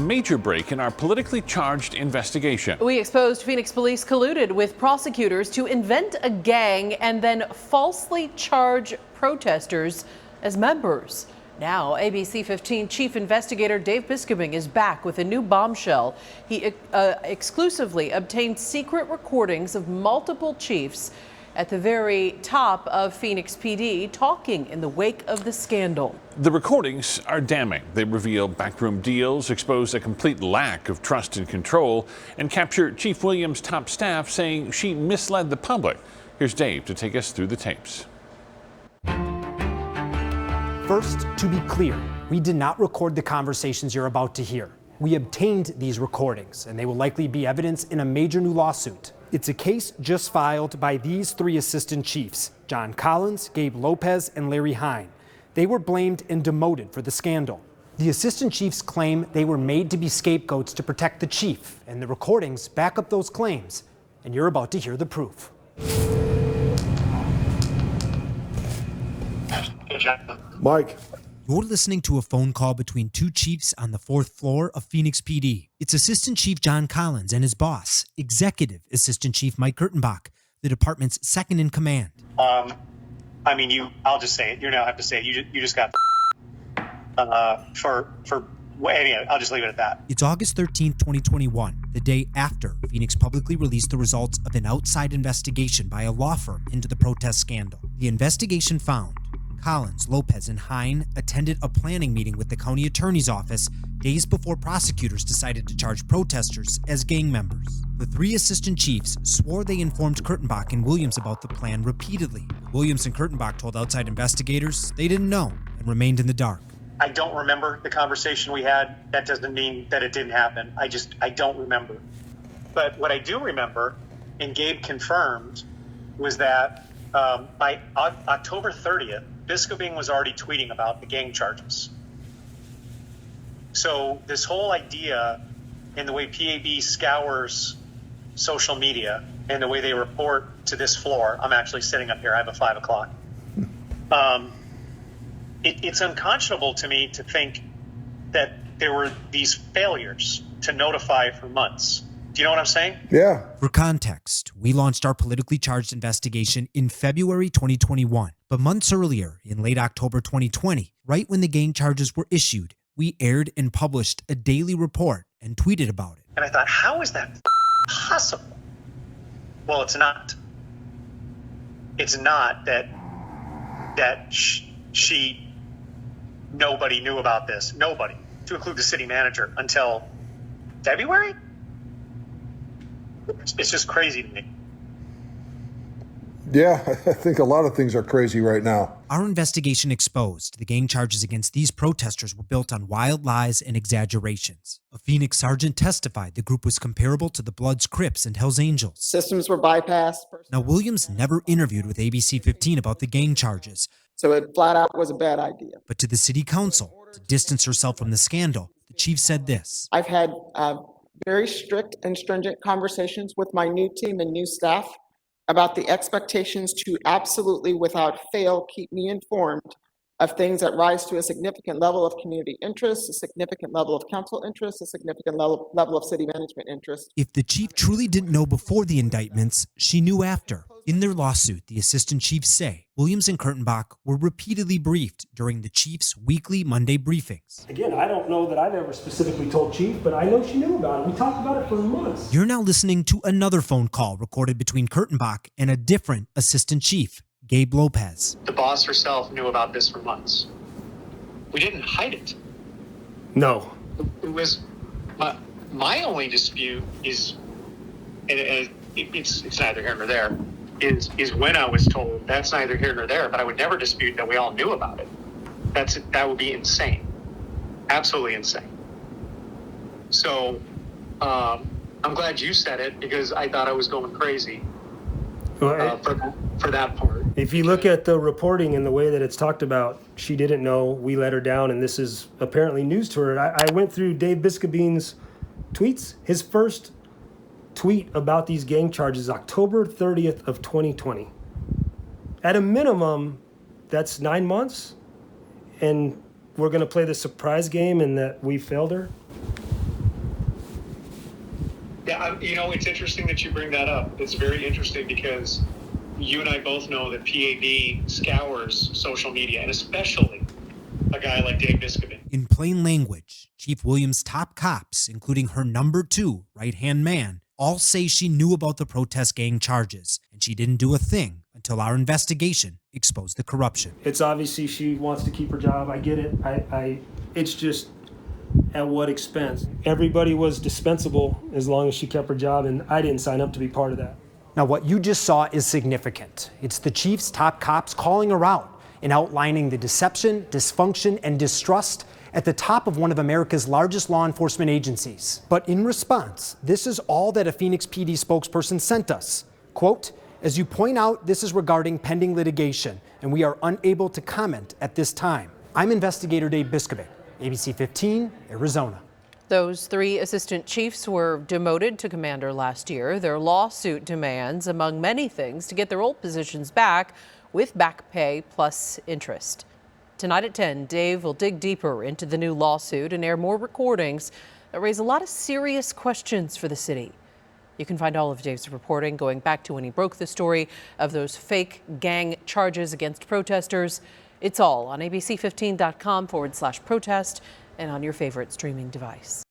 major break in our politically charged investigation. We exposed Phoenix police colluded with prosecutors to invent a gang and then falsely charge protesters as members. Now, ABC 15 Chief Investigator Dave Biskobing is back with a new bombshell. He exclusively obtained secret recordings of multiple chiefs at the very top of Phoenix PD talking in the wake of the scandal. The recordings are damning. They reveal backroom deals, expose a complete lack of trust and control, and capture Chief Williams' top staff saying she misled the public. Here's Dave to take us through the tapes. First, to be clear, we did not record the conversations you're about to hear. We obtained these recordings, and they will likely be evidence in a major new lawsuit. It's a case just filed by these three assistant chiefs, John Collins, Gabe Lopez, and Larry Hine. They were blamed and demoted for the scandal. The assistant chiefs claim they were made to be scapegoats to protect the chief, and the recordings back up those claims. And you're about to hear the proof. Mike. You're listening to a phone call between two chiefs on the 4th floor of Phoenix PD. It's Assistant Chief John Collins and his boss, Executive Assistant Chief Mike Kurtenbach, the department's second in command. I'll just say it. You now have to say it. You just got anyway, I'll just leave it at that. It's August 13th, 2021, the day after Phoenix publicly released the results of an outside investigation by a law firm into the protest scandal. The investigation found Collins, Lopez, and Hine attended a planning meeting with the county attorney's office days before prosecutors decided to charge protesters as gang members. The three assistant chiefs swore they informed Kurtenbach and Williams about the plan repeatedly. Williams and Kurtenbach told outside investigators they didn't know and remained in the dark. I don't remember the conversation we had. That doesn't mean that it didn't happen. I don't remember. But what I do remember, and Gabe confirmed, was that by October 30th, Biskobing was already tweeting about the gang charges. So this whole idea and the way PAB scours social media and the way they report to this floor, I'm actually sitting up here, I have a 5 o'clock. It's unconscionable to me to think that there were these failures to notify for months. Do you know what I'm saying? Yeah. For context, we launched our politically charged investigation in February 2021. But months earlier, in late October 2020, right when the gang charges were issued, we aired and published a daily report and tweeted about it. And I thought, how is that possible? Well, it's not. It's not that nobody knew about this. Nobody, to include the city manager, until February? It's just crazy to me. Yeah, I think a lot of things are crazy right now. Our investigation exposed the gang charges against these protesters were built on wild lies and exaggerations. A Phoenix sergeant testified the group was comparable to the Bloods, Crips, and Hells Angels. Systems were bypassed. Now, Williams never interviewed with ABC 15 about the gang charges. So it flat out was a bad idea. But to the city council, to distance herself from the scandal, the chief said this. I've had very strict and stringent conversations with my new team and new staff about the expectations to absolutely, without fail, keep me informed of things that rise to a significant level of community interest, a significant level of council interest, a significant level of city management interest. If the chief truly didn't know before the indictments, she knew after. In their lawsuit, the assistant chiefs say Williams and Kurtenbach were repeatedly briefed during the chief's weekly Monday briefings. Again, I don't know that I've ever specifically told Chief, but I know she knew about it. We talked about it for months. You're now listening to another phone call recorded between Kurtenbach and a different assistant chief, Gabe Lopez. The boss herself knew about this for months. We didn't hide it. No. It was my only dispute is, and it's neither here nor there, is when I was told. That's neither here nor there, but I would never dispute that we all knew about it. That would be insane. Absolutely insane. So I'm glad you said it, because I thought I was going crazy for that part. If you look at the reporting and the way that it's talked about, she didn't know, we let her down, and this is apparently news to her. I went through Dave Biskobing's tweets. His first tweet about these gang charges, October 30th of 2020. At a minimum, that's 9 months, and we're going to play the surprise game and that we failed her. Yeah, it's interesting that you bring that up. It's very interesting because you and I both know that PAD scours social media, and especially a guy like Dave Biscobin. In plain language, Chief Williams' top cops, including her number 2 right-hand man, all say she knew about the protest gang charges, and she didn't do a thing until our investigation exposed the corruption. It's obviously she wants to keep her job. I get it. It's just at what expense? Everybody was dispensable as long as she kept her job, and I didn't sign up to be part of that. Now, what you just saw is significant. It's the chief's top cops calling her out and outlining the deception, dysfunction, and distrust at the top of one of America's largest law enforcement agencies. But in response, this is all that a Phoenix PD spokesperson sent us. Quote, "As you point out, this is regarding pending litigation, and we are unable to comment at this time. I'm investigator Dave Biscobin, ABC 15, Arizona." Those 3 assistant chiefs were demoted to commander last year. Their lawsuit demands, among many things, to get their old positions back with back pay plus interest. Tonight at 10, Dave will dig deeper into the new lawsuit and air more recordings that raise a lot of serious questions for the city. You can find all of Dave's reporting going back to when he broke the story of those fake gang charges against protesters. It's all on abc15.com/protest and on your favorite streaming device.